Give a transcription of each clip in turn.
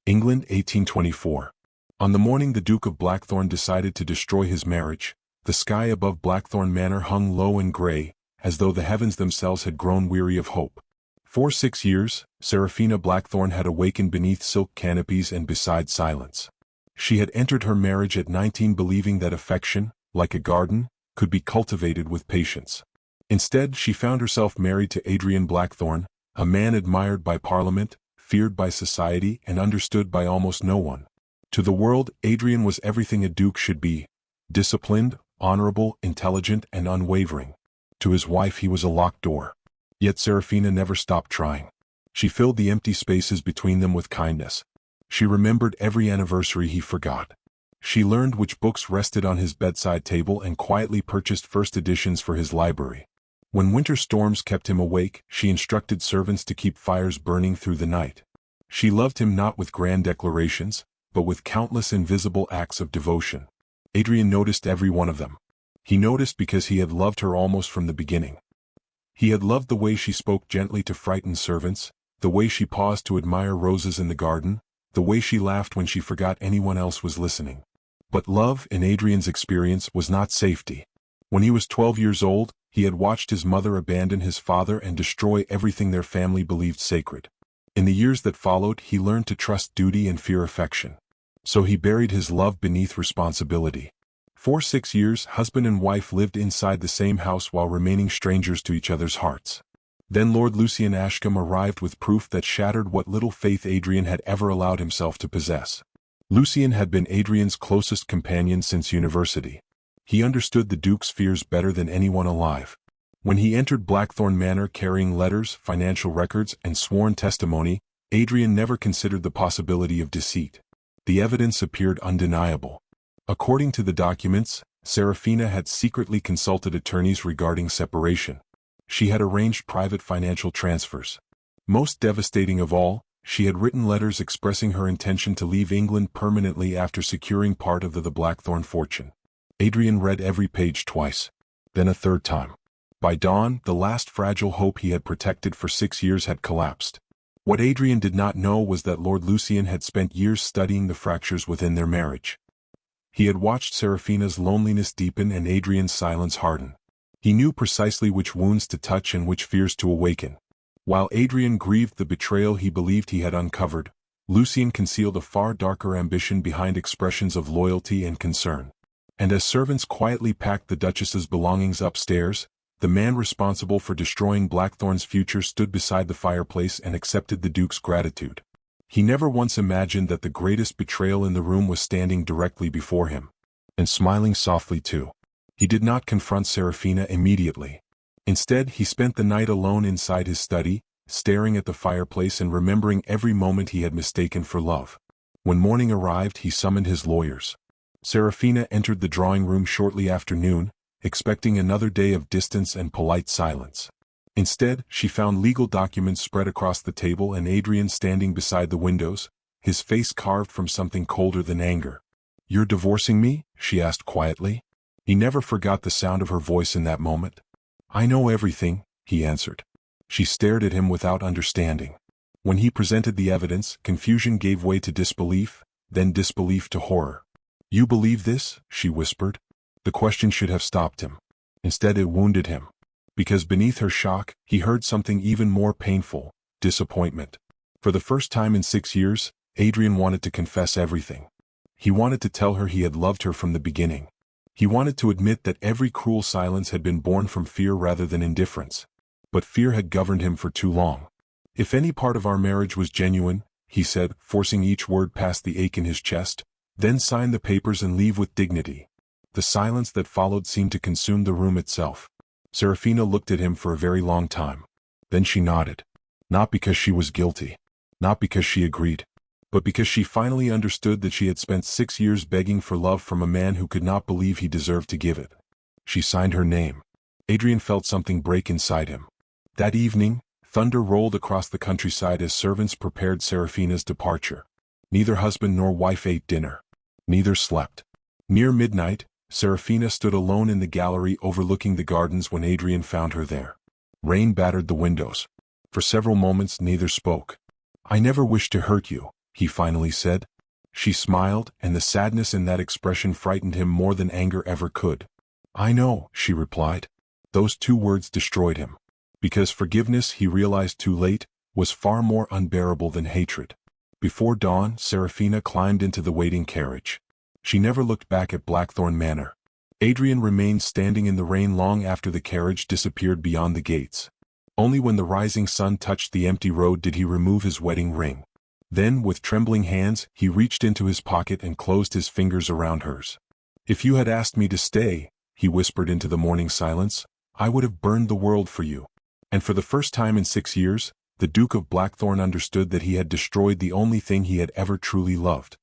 England, 1824. On the morning the Duke of Blackthorne decided to destroy his marriage, the sky above Blackthorne Manor hung low and grey, as though the heavens themselves had grown weary of hope. For 6 years, Seraphina Blackthorne had awakened beneath silk canopies and beside silence. She had entered her marriage at 19 believing that affection, like a garden, could be cultivated with patience. Instead, she found herself married to Adrian Blackthorne, a man admired by Parliament, feared by society, and understood by almost no one. To the world, Adrian was everything a duke should be: disciplined, honorable, intelligent, and unwavering. To his wife he was a locked door. Yet Seraphina never stopped trying. She filled the empty spaces between them with kindness. She remembered every anniversary he forgot. She learned which books rested on his bedside table and quietly purchased first editions for his library. When winter storms kept him awake, she instructed servants to keep fires burning through the night. She loved him not with grand declarations, but with countless invisible acts of devotion. Adrian noticed every one of them. He noticed because he had loved her almost from the beginning. He had loved the way she spoke gently to frightened servants, the way she paused to admire roses in the garden, the way she laughed when she forgot anyone else was listening. But love, in Adrian's experience, was not safety. When he was 12 years old, he had watched his mother abandon his father and destroy everything their family believed sacred. In the years that followed, he learned to trust duty and fear affection. So he buried his love beneath responsibility. For 6 years, husband and wife lived inside the same house while remaining strangers to each other's hearts. Then Lord Lucian Ashcombe arrived with proof that shattered what little faith Adrian had ever allowed himself to possess. Lucian had been Adrian's closest companion since university. He understood the Duke's fears better than anyone alive. When he entered Blackthorne Manor carrying letters, financial records, and sworn testimony, Adrian never considered the possibility of deceit. The evidence appeared undeniable. According to the documents, Seraphina had secretly consulted attorneys regarding separation. She had arranged private financial transfers. Most devastating of all, she had written letters expressing her intention to leave England permanently after securing part of the Blackthorne fortune. Adrian read every page twice, then a third time. By dawn, the last fragile hope he had protected for 6 years had collapsed. What Adrian did not know was that Lord Lucian had spent years studying the fractures within their marriage. He had watched Seraphina's loneliness deepen and Adrian's silence harden. He knew precisely which wounds to touch and which fears to awaken. While Adrian grieved the betrayal he believed he had uncovered, Lucian concealed a far darker ambition behind expressions of loyalty and concern. And as servants quietly packed the Duchess's belongings upstairs, the man responsible for destroying Blackthorne's future stood beside the fireplace and accepted the Duke's gratitude. He never once imagined that the greatest betrayal in the room was standing directly before him. And smiling softly too. He did not confront Seraphina immediately. Instead, he spent the night alone inside his study, staring at the fireplace and remembering every moment he had mistaken for love. When morning arrived, he summoned his lawyers. Seraphina entered the drawing room shortly after noon, expecting another day of distance and polite silence. Instead, she found legal documents spread across the table and Adrian standing beside the windows, his face carved from something colder than anger. "You're divorcing me?" she asked quietly. He never forgot the sound of her voice in that moment. "I know everything," he answered. She stared at him without understanding. When he presented the evidence, confusion gave way to disbelief, then disbelief to horror. "You believe this?" she whispered. The question should have stopped him. Instead it wounded him. Because beneath her shock, he heard something even more painful: disappointment. For the first time in 6 years, Adrian wanted to confess everything. He wanted to tell her he had loved her from the beginning. He wanted to admit that every cruel silence had been born from fear rather than indifference. But fear had governed him for too long. "If any part of our marriage was genuine," he said, forcing each word past the ache in his chest, "then sign the papers and leave with dignity." The silence that followed seemed to consume the room itself. Seraphina looked at him for a very long time. Then she nodded. Not because she was guilty. Not because she agreed. But because she finally understood that she had spent 6 years begging for love from a man who could not believe he deserved to give it. She signed her name. Adrian felt something break inside him. That evening, thunder rolled across the countryside as servants prepared Seraphina's departure. Neither husband nor wife ate dinner. Neither slept. Near midnight, Seraphina stood alone in the gallery overlooking the gardens when Adrian found her there. Rain battered the windows. For several moments neither spoke. "I never wished to hurt you," he finally said. She smiled, and the sadness in that expression frightened him more than anger ever could. I know, she replied. Those two words destroyed him. Because forgiveness, he realized too late, was far more unbearable than hatred. Before dawn, Seraphina climbed into the waiting carriage. She never looked back at Blackthorne Manor. Adrian remained standing in the rain long after the carriage disappeared beyond the gates. Only when the rising sun touched the empty road did he remove his wedding ring. Then, with trembling hands, he reached into his pocket and closed his fingers around hers. If you had asked me to stay, he whispered into the morning silence, I would have burned the world for you. And for the first time in 6 years, the Duke of Blackthorne understood that he had destroyed the only thing he had ever truly loved.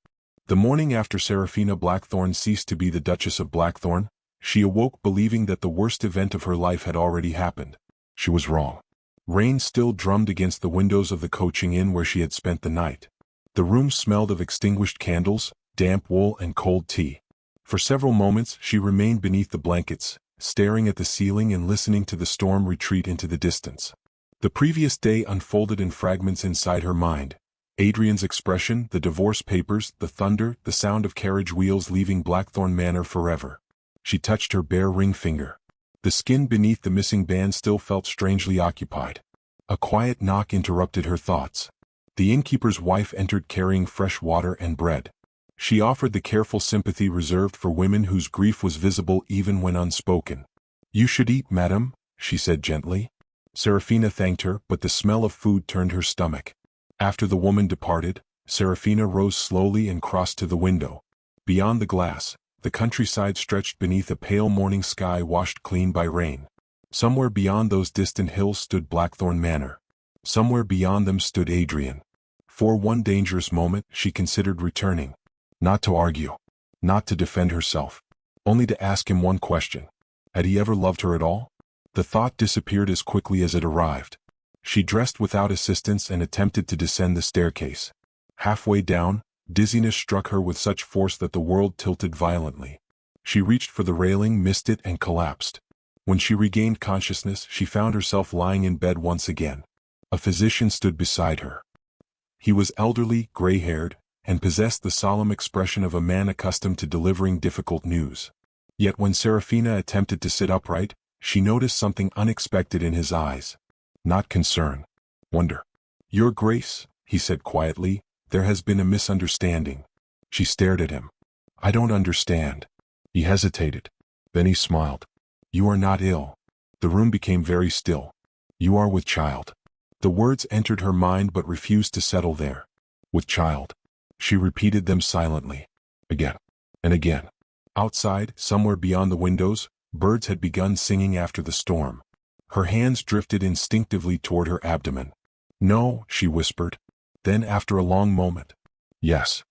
The morning after Seraphina Blackthorne ceased to be the Duchess of Blackthorne, she awoke believing that the worst event of her life had already happened. She was wrong. Rain still drummed against the windows of the coaching inn where she had spent the night. The room smelled of extinguished candles, damp wool, and cold tea. For several moments she remained beneath the blankets, staring at the ceiling and listening to the storm retreat into the distance. The previous day unfolded in fragments inside her mind. Adrian's expression, the divorce papers, the thunder, the sound of carriage wheels leaving Blackthorne Manor forever. She touched her bare ring finger. The skin beneath the missing band still felt strangely occupied. A quiet knock interrupted her thoughts. The innkeeper's wife entered carrying fresh water and bread. She offered the careful sympathy reserved for women whose grief was visible even when unspoken. You should eat, madam, she said gently. Seraphina thanked her, but the smell of food turned her stomach. After the woman departed, Seraphina rose slowly and crossed to the window. Beyond the glass, the countryside stretched beneath a pale morning sky washed clean by rain. Somewhere beyond those distant hills stood Blackthorne Manor. Somewhere beyond them stood Adrian. For one dangerous moment, she considered returning. Not to argue. Not to defend herself. Only to ask him one question. Had he ever loved her at all? The thought disappeared as quickly as it arrived. She dressed without assistance and attempted to descend the staircase. Halfway down, dizziness struck her with such force that the world tilted violently. She reached for the railing, missed it, and collapsed. When she regained consciousness, she found herself lying in bed once again. A physician stood beside her. He was elderly, gray-haired, and possessed the solemn expression of a man accustomed to delivering difficult news. Yet when Seraphina attempted to sit upright, she noticed something unexpected in his eyes. Not concern. Wonder. Your Grace, he said quietly, there has been a misunderstanding. She stared at him. I don't understand. He hesitated. Then he smiled. You are not ill. The room became very still. You are with child. The words entered her mind but refused to settle there. With child. She repeated them silently. Again. And again. Outside, somewhere beyond the windows, birds had begun singing after the storm. Her hands drifted instinctively toward her abdomen. No, she whispered. Then after a long moment. Yes.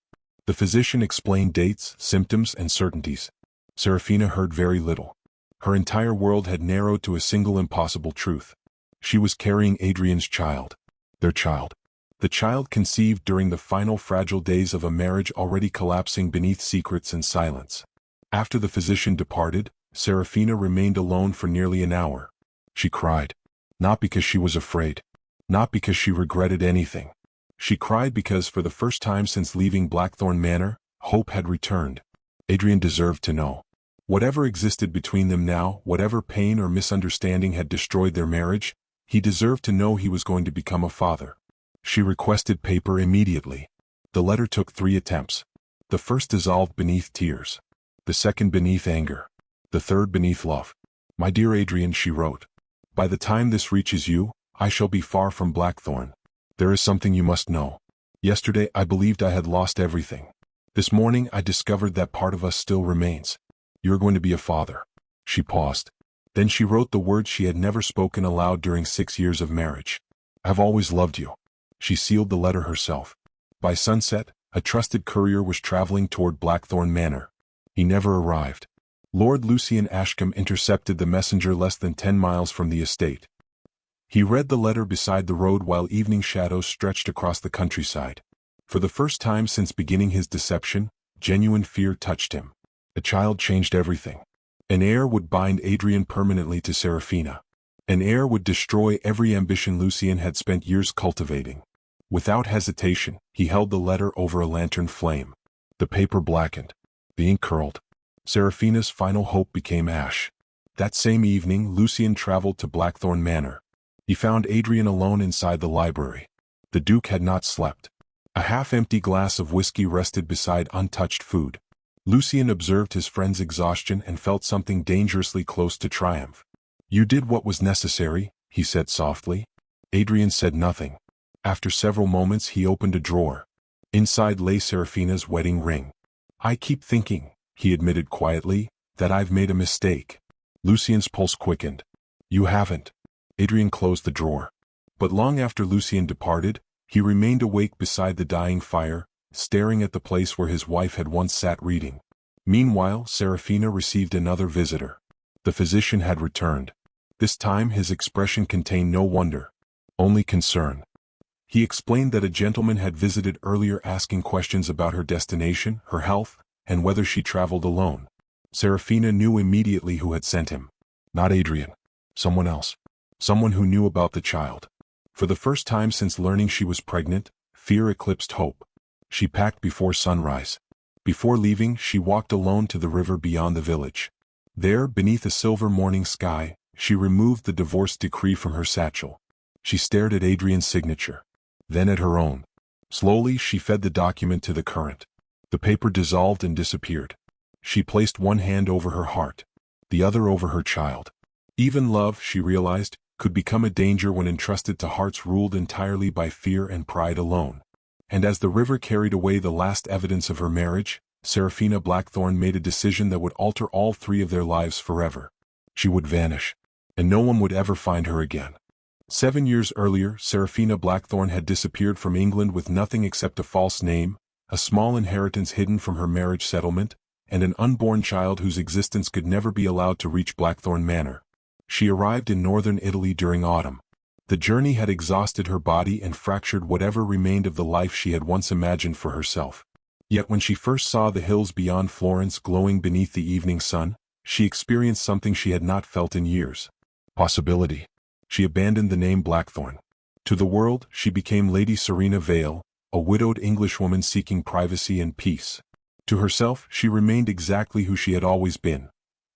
The physician explained dates, symptoms, and certainties. Seraphina heard very little. Her entire world had narrowed to a single impossible truth. She was carrying Adrian's child. Their child. The child conceived during the final fragile days of a marriage already collapsing beneath secrets and silence. After the physician departed, Seraphina remained alone for nearly an hour. She cried. Not because she was afraid. Not because she regretted anything. She cried because for the first time since leaving Blackthorne Manor, hope had returned. Adrian deserved to know. Whatever existed between them now, whatever pain or misunderstanding had destroyed their marriage, he deserved to know he was going to become a father. She requested paper immediately. The letter took 3 attempts. The first dissolved beneath tears. The second beneath anger. The third beneath love. My dear Adrian, she wrote. By the time this reaches you, I shall be far from Blackthorne. There is something you must know. Yesterday I believed I had lost everything. This morning I discovered that part of us still remains. You're going to be a father. She paused. Then she wrote the words she had never spoken aloud during 6 years of marriage. I've always loved you. She sealed the letter herself. By sunset, a trusted courier was traveling toward Blackthorne Manor. He never arrived. Lord Lucian Ashcombe intercepted the messenger less than 10 miles from the estate. He read the letter beside the road while evening shadows stretched across the countryside. For the first time since beginning his deception, genuine fear touched him. A child changed everything. An heir would bind Adrian permanently to Seraphina. An heir would destroy every ambition Lucian had spent years cultivating. Without hesitation, he held the letter over a lantern flame. The paper blackened. The ink curled. Seraphina's final hope became ash. That same evening, Lucien traveled to Blackthorne Manor. He found Adrian alone inside the library. The Duke had not slept. A half-empty glass of whiskey rested beside untouched food. Lucien observed his friend's exhaustion and felt something dangerously close to triumph. "You did what was necessary," he said softly. Adrian said nothing. After several moments he opened a drawer. Inside lay Seraphina's wedding ring. "I keep thinking," he admitted quietly, "that I've made a mistake." Lucien's pulse quickened. "You haven't." Adrian closed the drawer. But long after Lucien departed, he remained awake beside the dying fire, staring at the place where his wife had once sat reading. Meanwhile, Seraphina received another visitor. The physician had returned. This time his expression contained no wonder, only concern. He explained that a gentleman had visited earlier asking questions about her destination, her health, and whether she traveled alone. Seraphina knew immediately who had sent him. Not Adrian. Someone else. Someone who knew about the child. For the first time since learning she was pregnant, fear eclipsed hope. She packed before sunrise. Before leaving, she walked alone to the river beyond the village. There, beneath a silver morning sky, she removed the divorce decree from her satchel. She stared at Adrian's signature. Then at her own. Slowly, she fed the document to the current. The paper dissolved and disappeared. She placed one hand over her heart, the other over her child. Even love, she realized, could become a danger when entrusted to hearts ruled entirely by fear and pride alone. And as the river carried away the last evidence of her marriage, Seraphina Blackthorne made a decision that would alter all three of their lives forever. She would vanish, and no one would ever find her again. 7 years earlier, Seraphina Blackthorne had disappeared from England with nothing except a false name, a small inheritance hidden from her marriage settlement, and an unborn child whose existence could never be allowed to reach Blackthorne Manor. She arrived in northern Italy during autumn. The journey had exhausted her body and fractured whatever remained of the life she had once imagined for herself. Yet when she first saw the hills beyond Florence glowing beneath the evening sun, she experienced something she had not felt in years. Possibility. She abandoned the name Blackthorne. To the world, she became Lady Serena Vale, a widowed Englishwoman seeking privacy and peace. To herself, she remained exactly who she had always been.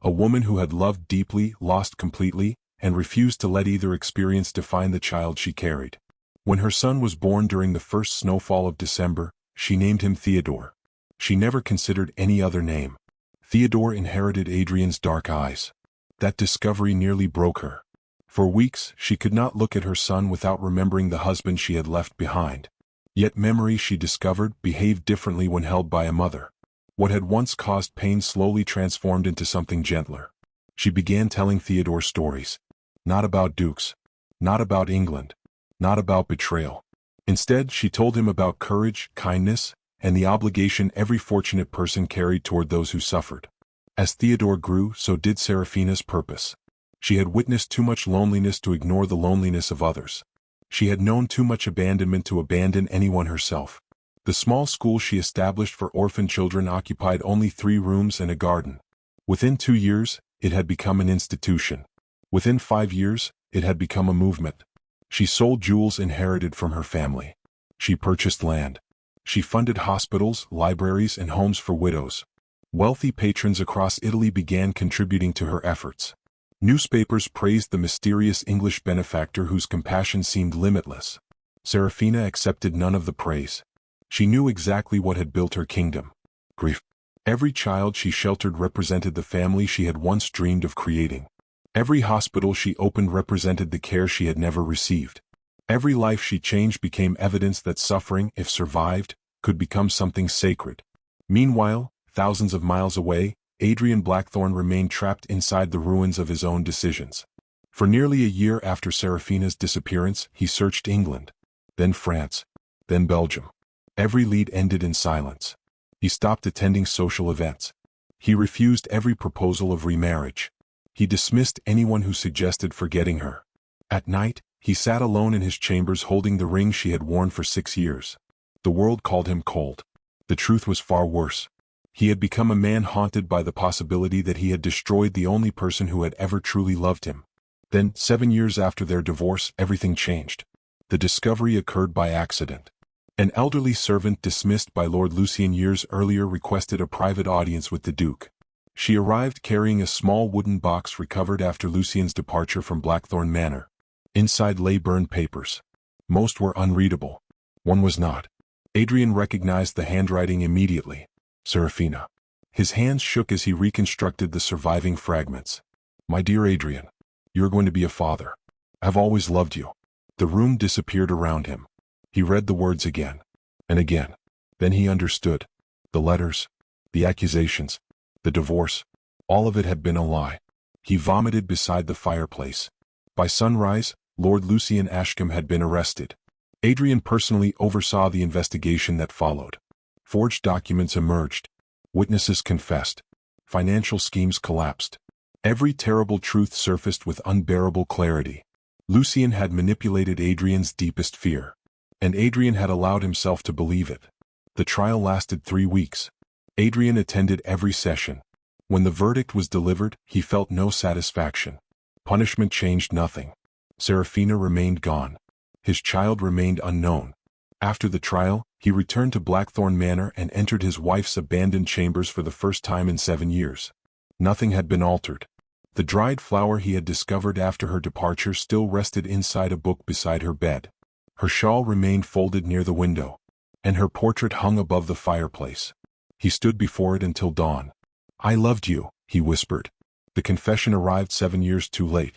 A woman who had loved deeply, lost completely, and refused to let either experience define the child she carried. When her son was born during the first snowfall of December, she named him Theodore. She never considered any other name. Theodore inherited Adrian's dark eyes. That discovery nearly broke her. For weeks, she could not look at her son without remembering the husband she had left behind. Yet memory, she discovered, behaved differently when held by a mother. What had once caused pain slowly transformed into something gentler. She began telling Theodore stories. Not about dukes. Not about England. Not about betrayal. Instead, she told him about courage, kindness, and the obligation every fortunate person carried toward those who suffered. As Theodore grew, so did Seraphina's purpose. She had witnessed too much loneliness to ignore the loneliness of others. She had known too much abandonment to abandon anyone herself. The small school she established for orphan children occupied only 3 rooms and a garden. Within 2 years, it had become an institution. Within 5 years, it had become a movement. She sold jewels inherited from her family. She purchased land. She funded hospitals, libraries, and homes for widows. Wealthy patrons across Italy began contributing to her efforts. Newspapers praised the mysterious English benefactor whose compassion seemed limitless. Seraphina accepted none of the praise. She knew exactly what had built her kingdom. Grief. Every child she sheltered represented the family she had once dreamed of creating. Every hospital she opened represented the care she had never received. Every life she changed became evidence that suffering, if survived, could become something sacred. Meanwhile, thousands of miles away, Adrian Blackthorne remained trapped inside the ruins of his own decisions. For nearly a year after Seraphina's disappearance, he searched England, then France, then Belgium. Every lead ended in silence. He stopped attending social events. He refused every proposal of remarriage. He dismissed anyone who suggested forgetting her. At night, he sat alone in his chambers holding the ring she had worn for 6 years. The world called him cold. The truth was far worse. He had become a man haunted by the possibility that he had destroyed the only person who had ever truly loved him. Then, 7 years after their divorce, everything changed. The discovery occurred by accident. An elderly servant dismissed by Lord Lucian years earlier requested a private audience with the Duke. She arrived carrying a small wooden box recovered after Lucian's departure from Blackthorne Manor. Inside lay burned papers. Most were unreadable. One was not. Adrian recognized the handwriting immediately. Seraphina. His hands shook as he reconstructed the surviving fragments. My dear Adrian, you're going to be a father. I've always loved you. The room disappeared around him. He read the words again and again. Then he understood. The letters, the accusations, the divorce, all of it had been a lie. He vomited beside the fireplace. By sunrise, Lord Lucian Ashcombe had been arrested. Adrian personally oversaw the investigation that followed. Forged documents emerged. Witnesses confessed. Financial schemes collapsed. Every terrible truth surfaced with unbearable clarity. Lucian had manipulated Adrian's deepest fear. And Adrian had allowed himself to believe it. The trial lasted 3 weeks. Adrian attended every session. When the verdict was delivered, he felt no satisfaction. Punishment changed nothing. Seraphina remained gone. His child remained unknown. After the trial, he returned to Blackthorne Manor and entered his wife's abandoned chambers for the first time in 7 years. Nothing had been altered. The dried flower he had discovered after her departure still rested inside a book beside her bed. Her shawl remained folded near the window, and her portrait hung above the fireplace. He stood before it until dawn. I loved you, he whispered. The confession arrived 7 years too late.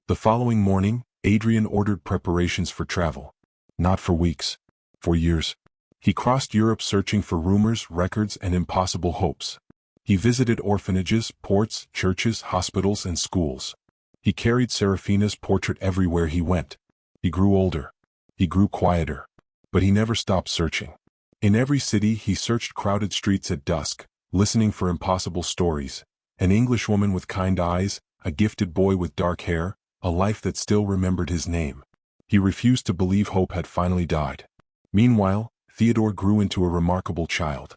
The following morning, Adrian ordered preparations for travel. Not for weeks. For years. He crossed Europe searching for rumors, records, and impossible hopes. He visited orphanages, ports, churches, hospitals, and schools. He carried Seraphina's portrait everywhere he went. He grew older. He grew quieter. But he never stopped searching. In every city he searched crowded streets at dusk, listening for impossible stories. An Englishwoman with kind eyes, a gifted boy with dark hair, a life that still remembered his name. He refused to believe hope had finally died. Meanwhile, Theodore grew into a remarkable child.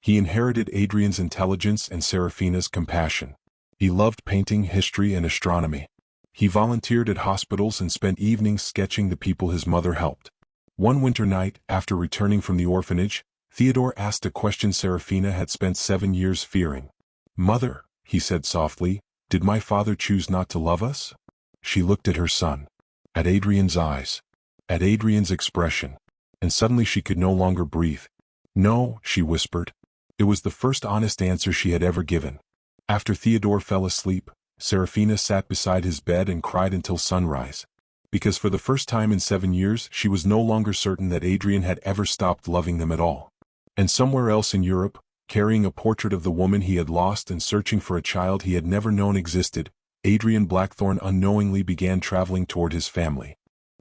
He inherited Adrian's intelligence and Seraphina's compassion. He loved painting, history, and astronomy. He volunteered at hospitals and spent evenings sketching the people his mother helped. One winter night, after returning from the orphanage, Theodore asked a question Seraphina had spent 7 years fearing. Mother, he said softly, did my father choose not to love us? She looked at her son, at Adrian's eyes, at Adrian's expression, and suddenly she could no longer breathe. No, she whispered. It was the first honest answer she had ever given. After Theodore fell asleep, Seraphina sat beside his bed and cried until sunrise. Because for the first time in 7 years she was no longer certain that Adrian had ever stopped loving them at all. And somewhere else in Europe, carrying a portrait of the woman he had lost and searching for a child he had never known existed, Adrian Blackthorne unknowingly began traveling toward his family.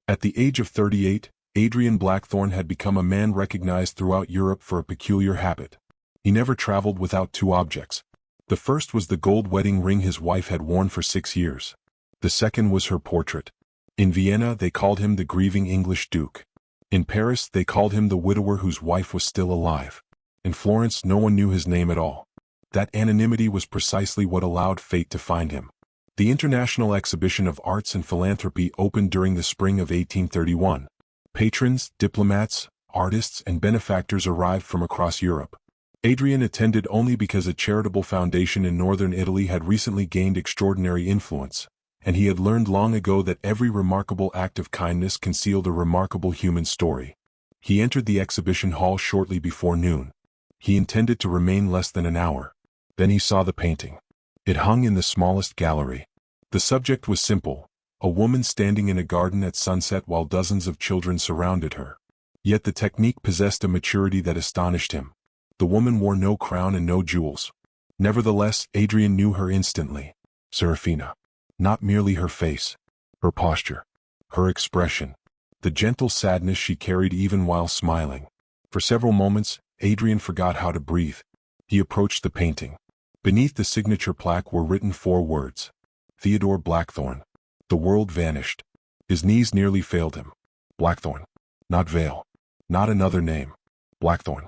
At the age of 38, Adrian Blackthorne had become a man recognized throughout Europe for a peculiar habit. He never traveled without 2 objects. The first was the gold wedding ring his wife had worn for 6 years. The second was her portrait. In Vienna they called him the grieving English Duke. In Paris they called him the widower whose wife was still alive. In Florence no one knew his name at all. That anonymity was precisely what allowed fate to find him. The International Exhibition of Arts and Philanthropy opened during the spring of 1831. Patrons, diplomats, artists, and benefactors arrived from across Europe. Adrian attended only because a charitable foundation in northern Italy had recently gained extraordinary influence, and he had learned long ago that every remarkable act of kindness concealed a remarkable human story. He entered the exhibition hall shortly before noon. He intended to remain less than an hour. Then he saw the painting. It hung in the smallest gallery. The subject was simple, a woman standing in a garden at sunset while dozens of children surrounded her. Yet the technique possessed a maturity that astonished him. The woman wore no crown and no jewels. Nevertheless, Adrian knew her instantly. Seraphina. Not merely her face, her posture, her expression, the gentle sadness she carried even while smiling. For several moments, Adrian forgot how to breathe. He approached the painting. Beneath the signature plaque were written 4 words. Theodore Blackthorne. The world vanished. His knees nearly failed him. Blackthorne. Not Vale. Not another name. Blackthorne.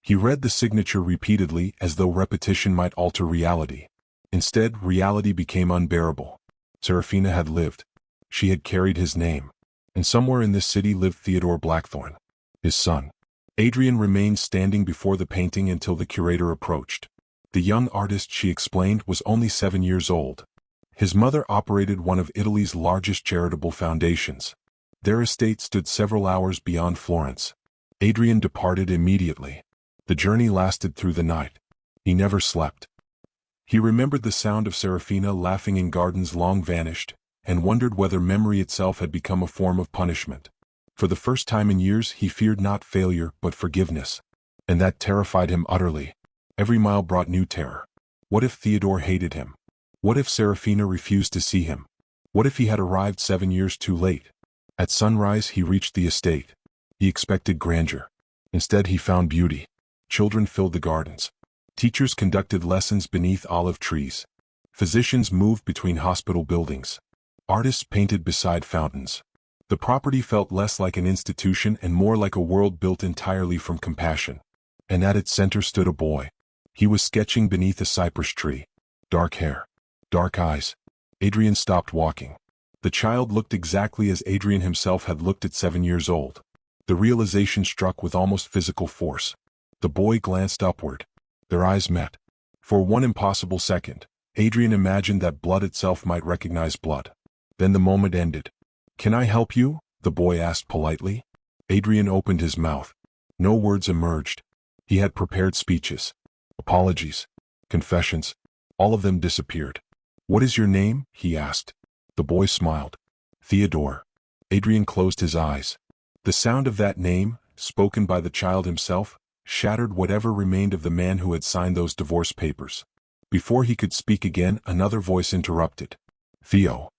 He read the signature repeatedly as though repetition might alter reality. Instead, reality became unbearable. Seraphina had lived. She had carried his name. And somewhere in this city lived Theodore Blackthorne, his son. Adrian remained standing before the painting until the curator approached. The young artist, she explained, was only 7 years old. His mother operated one of Italy's largest charitable foundations. Their estate stood several hours beyond Florence. Adrian departed immediately. The journey lasted through the night. He never slept. He remembered the sound of Seraphina laughing in gardens long vanished, and wondered whether memory itself had become a form of punishment. For the first time in years he feared not failure but forgiveness. And that terrified him utterly. Every mile brought new terror. What if Theodore hated him? What if Seraphina refused to see him? What if he had arrived 7 years too late? At sunrise he reached the estate. He expected grandeur. Instead he found beauty. Children filled the gardens. Teachers conducted lessons beneath olive trees. Physicians moved between hospital buildings. Artists painted beside fountains. The property felt less like an institution and more like a world built entirely from compassion. And at its center stood a boy. He was sketching beneath a cypress tree. Dark hair. Dark eyes. Adrian stopped walking. The child looked exactly as Adrian himself had looked at 7 years old. The realization struck with almost physical force. The boy glanced upward. Their eyes met. For one impossible second, Adrian imagined that blood itself might recognize blood. Then the moment ended. "Can I help you?" the boy asked politely. Adrian opened his mouth. No words emerged. He had prepared speeches. Apologies. Confessions. All of them disappeared. "What is your name?" he asked. The boy smiled. "Theodore." Adrian closed his eyes. The sound of that name, spoken by the child himself, shattered whatever remained of the man who had signed those divorce papers. Before he could speak again, another voice interrupted. "Theo."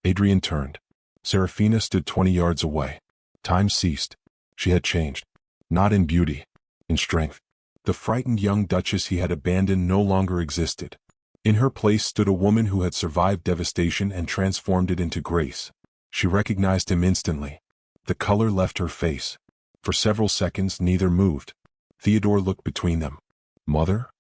Adrian turned. Seraphina stood 20 yards away. Time ceased. She had changed. Not in beauty. In strength. The frightened young duchess he had abandoned no longer existed. In her place stood a woman who had survived devastation and transformed it into grace. She recognized him instantly. The color left her face. For several seconds neither moved. Theodore looked between them. "Mother?"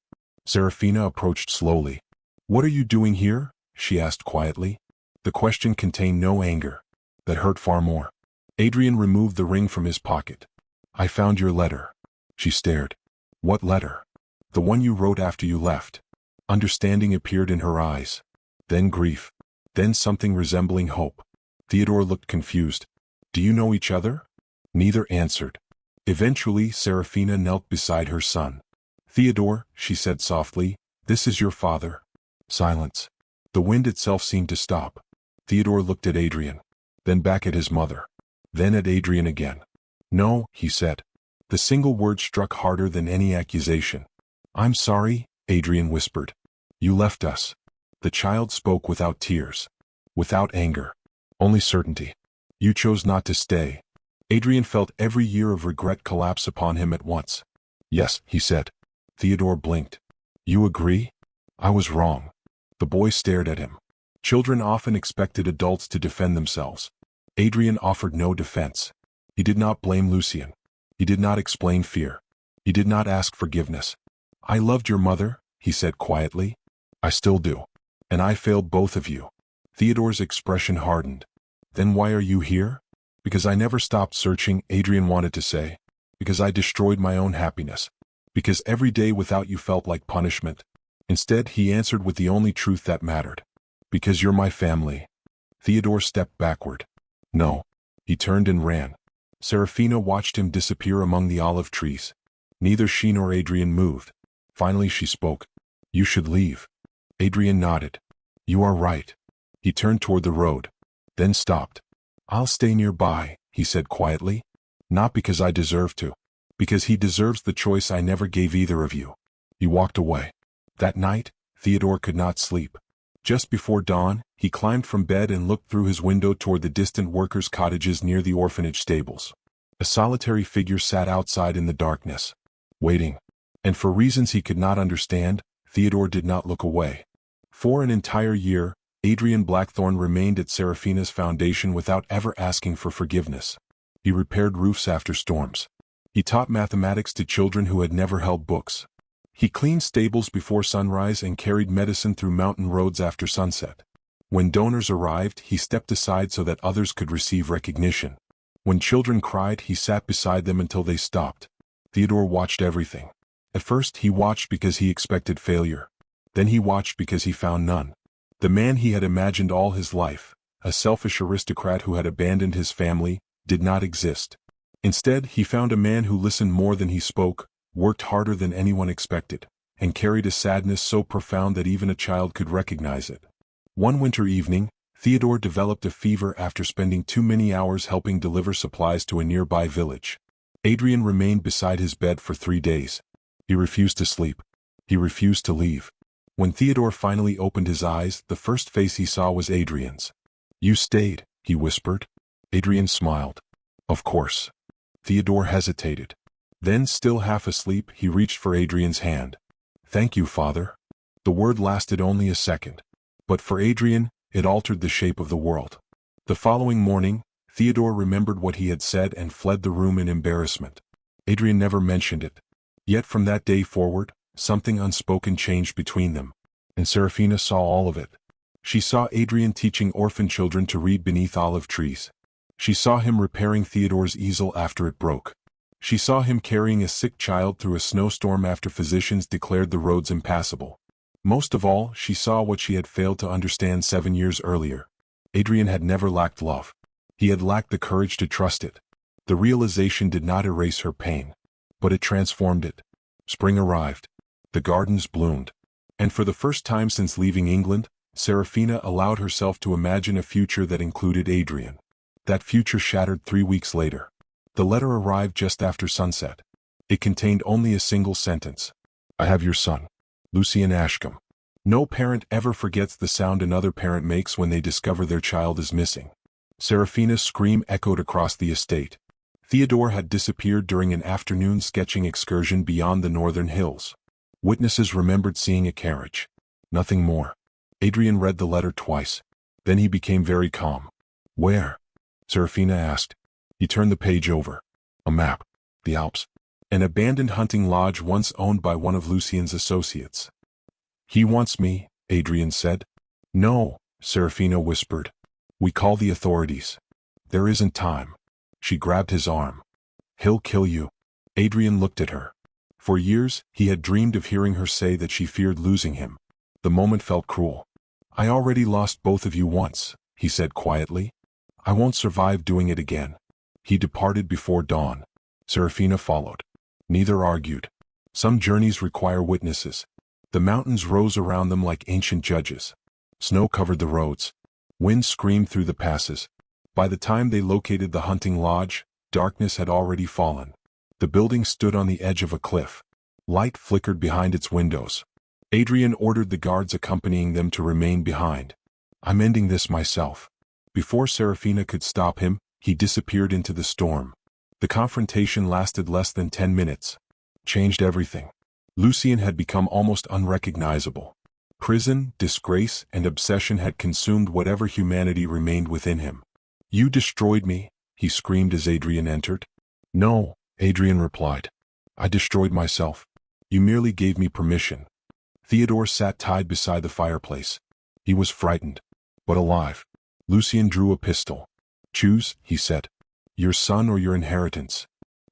Seraphina approached slowly. "What are you doing here?" she asked quietly. The question contained no anger. That hurt far more. Adrian removed the ring from his pocket. "I found your letter." She stared. "What letter?" "The one you wrote after you left." Understanding appeared in her eyes. Then grief. Then something resembling hope. Theodore looked confused. "Do you know each other?" Neither answered. Eventually, Seraphina knelt beside her son. "Theodore," she said softly, "this is your father." Silence. The wind itself seemed to stop. Theodore looked at Adrian. Then back at his mother. Then at Adrian again. "No," he said. The single word struck harder than any accusation. "I'm sorry," Adrian whispered. "You left us." The child spoke without tears. Without anger. Only certainty. "You chose not to stay." Adrian felt every year of regret collapse upon him at once. "Yes," he said. Theodore blinked. "You agree?" "I was wrong." The boy stared at him. Children often expected adults to defend themselves. Adrian offered no defense. He did not blame Lucien. He did not explain fear. He did not ask forgiveness. "I loved your mother," he said quietly. "I still do. And I failed both of you." Theodore's expression hardened. "Then why are you here?" "Because I never stopped searching," Adrian wanted to say. "Because I destroyed my own happiness. Because every day without you felt like punishment." Instead, he answered with the only truth that mattered. "Because you're my family." Theodore stepped backward. "No." He turned and ran. Seraphina watched him disappear among the olive trees. Neither she nor Adrian moved. Finally she spoke. "You should leave." Adrian nodded. "You are right." He turned toward the road. Then stopped. "I'll stay nearby," he said quietly. "Not because I deserve to. Because he deserves the choice I never gave either of you." He walked away. That night, Theodore could not sleep. Just before dawn, he climbed from bed and looked through his window toward the distant workers' cottages near the orphanage stables. A solitary figure sat outside in the darkness, waiting. And for reasons he could not understand, Theodore did not look away. For an entire year, Adrian Blackthorne remained at Seraphina's foundation without ever asking for forgiveness. He repaired roofs after storms. He taught mathematics to children who had never held books. He cleaned stables before sunrise and carried medicine through mountain roads after sunset. When donors arrived, he stepped aside so that others could receive recognition. When children cried, he sat beside them until they stopped. Theodore watched everything. At first he watched because he expected failure. Then he watched because he found none. The man he had imagined all his life, a selfish aristocrat who had abandoned his family, did not exist. Instead, he found a man who listened more than he spoke, worked harder than anyone expected, and carried a sadness so profound that even a child could recognize it. One winter evening, Theodore developed a fever after spending too many hours helping deliver supplies to a nearby village. Adrian remained beside his bed for 3 days. He refused to sleep. He refused to leave. When Theodore finally opened his eyes, the first face he saw was Adrian's. "You stayed," he whispered. Adrian smiled. "Of course." Theodore hesitated. Then, still half asleep, he reached for Adrian's hand. "Thank you, Father." The word lasted only a second. But for Adrian, it altered the shape of the world. The following morning, Theodore remembered what he had said and fled the room in embarrassment. Adrian never mentioned it. Yet from that day forward, something unspoken changed between them. And Seraphina saw all of it. She saw Adrian teaching orphan children to read beneath olive trees. She saw him repairing Theodore's easel after it broke. She saw him carrying a sick child through a snowstorm after physicians declared the roads impassable. Most of all, she saw what she had failed to understand 7 years earlier. Adrian had never lacked love. He had lacked the courage to trust it. The realization did not erase her pain, but it transformed it. Spring arrived. The gardens bloomed. And for the first time since leaving England, Seraphina allowed herself to imagine a future that included Adrian. That future shattered 3 weeks later. The letter arrived just after sunset. It contained only a single sentence. "I have your son, Lucian Ashcombe." No parent ever forgets the sound another parent makes when they discover their child is missing. Seraphina's scream echoed across the estate. Theodore had disappeared during an afternoon sketching excursion beyond the northern hills. Witnesses remembered seeing a carriage. Nothing more. Adrian read the letter twice. Then he became very calm. "Where?" Seraphina asked. He turned the page over. A map. The Alps. An abandoned hunting lodge once owned by one of Lucian's associates. "He wants me," Adrian said. "No," Seraphina whispered. "We call the authorities. There isn't time." She grabbed his arm. "He'll kill you." Adrian looked at her. For years, he had dreamed of hearing her say that she feared losing him. The moment felt cruel. "I already lost both of you once," he said quietly. "I won't survive doing it again." He departed before dawn. Seraphina followed. Neither argued. Some journeys require witnesses. The mountains rose around them like ancient judges. Snow covered the roads. Wind screamed through the passes. By the time they located the hunting lodge, darkness had already fallen. The building stood on the edge of a cliff. Light flickered behind its windows. Adrian ordered the guards accompanying them to remain behind. "I'm ending this myself." Before Seraphina could stop him, he disappeared into the storm. The confrontation lasted less than 10 minutes. Changed everything. Lucian had become almost unrecognizable. Prison, disgrace, and obsession had consumed whatever humanity remained within him. "You destroyed me," he screamed as Adrian entered. "No," Adrian replied. "I destroyed myself. You merely gave me permission." Theodore sat tied beside the fireplace. He was frightened, but alive. Lucian drew a pistol. "Choose," he said. "Your son or your inheritance."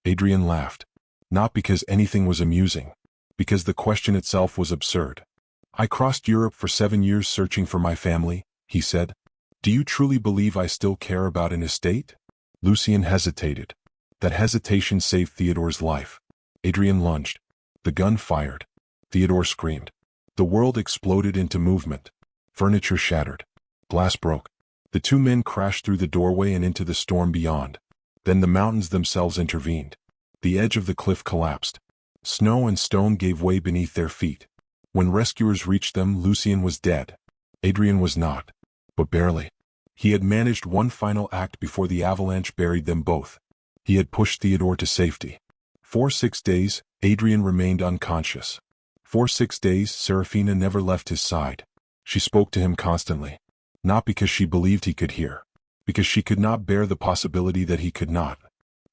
Adrian laughed. Not because anything was amusing. Because the question itself was absurd. "I crossed Europe for 7 years searching for my family," he said. "Do you truly believe I still care about an estate?" Lucian hesitated. That hesitation saved Theodore's life. Adrian lunged. The gun fired. Theodore screamed. The world exploded into movement. Furniture shattered. Glass broke. The two men crashed through the doorway and into the storm beyond. Then the mountains themselves intervened. The edge of the cliff collapsed. Snow and stone gave way beneath their feet. When rescuers reached them, Lucian was dead. Adrian was not. But barely. He had managed one final act before the avalanche buried them both. He had pushed Theodore to safety. For 6 days, Adrian remained unconscious. For 6 days, Seraphina never left his side. She spoke to him constantly. Not because she believed he could hear. Because she could not bear the possibility that he could not.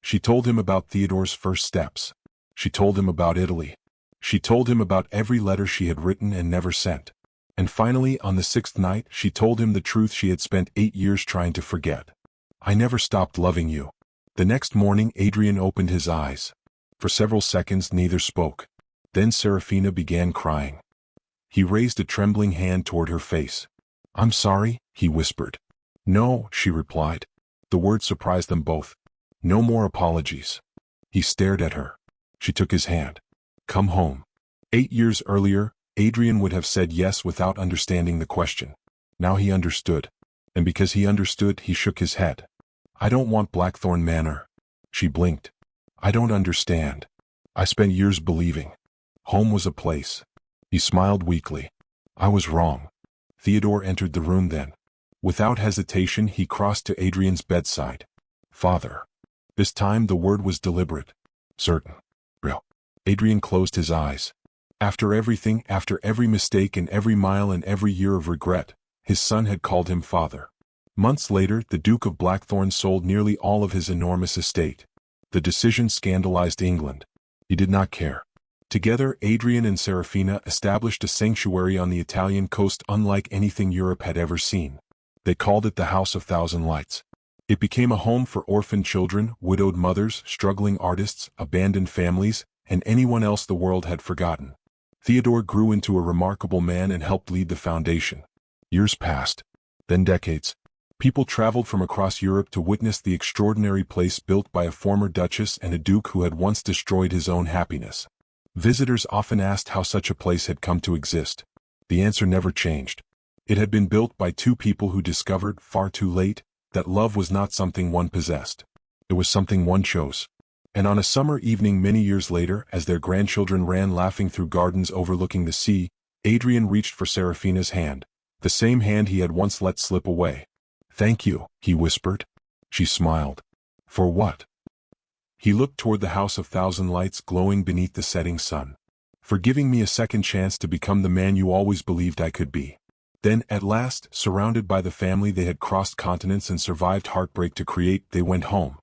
She told him about Theodore's first steps. She told him about Italy. She told him about every letter she had written and never sent. And finally, on the 6th night, she told him the truth she had spent 8 years trying to forget. "I never stopped loving you." The next morning Adrian opened his eyes. For several seconds neither spoke. Then Seraphina began crying. He raised a trembling hand toward her face. "I'm sorry," he whispered. "No," she replied. The word surprised them both. "No more apologies." He stared at her. She took his hand. "Come home." 8 years earlier, Adrian would have said yes without understanding the question. Now he understood. And because he understood, he shook his head. "I don't want Blackthorne Manor." She blinked. "I don't understand. I spent years believing home was a place." He smiled weakly. "I was wrong." Theodore entered the room then. Without hesitation he crossed to Adrian's bedside. "Father." This time the word was deliberate. "Certain." "Real." Adrian closed his eyes. After everything, after every mistake and every mile and every year of regret, his son had called him father. Months later, the Duke of Blackthorne sold nearly all of his enormous estate. The decision scandalized England. He did not care. Together, Adrian and Seraphina established a sanctuary on the Italian coast unlike anything Europe had ever seen. They called it the House of Thousand Lights. It became a home for orphaned children, widowed mothers, struggling artists, abandoned families, and anyone else the world had forgotten. Theodore grew into a remarkable man and helped lead the foundation. Years passed. Then decades. People traveled from across Europe to witness the extraordinary place built by a former duchess and a duke who had once destroyed his own happiness. Visitors often asked how such a place had come to exist. The answer never changed. It had been built by two people who discovered, far too late, that love was not something one possessed. It was something one chose. And on a summer evening many years later, as their grandchildren ran laughing through gardens overlooking the sea, Adrian reached for Seraphina's hand, the same hand he had once let slip away. "Thank you," he whispered. She smiled. "For what?" He looked toward the House of Thousand Lights glowing beneath the setting sun. "For giving me a second chance to become the man you always believed I could be." Then, at last, surrounded by the family they had crossed continents and survived heartbreak to create, they went home.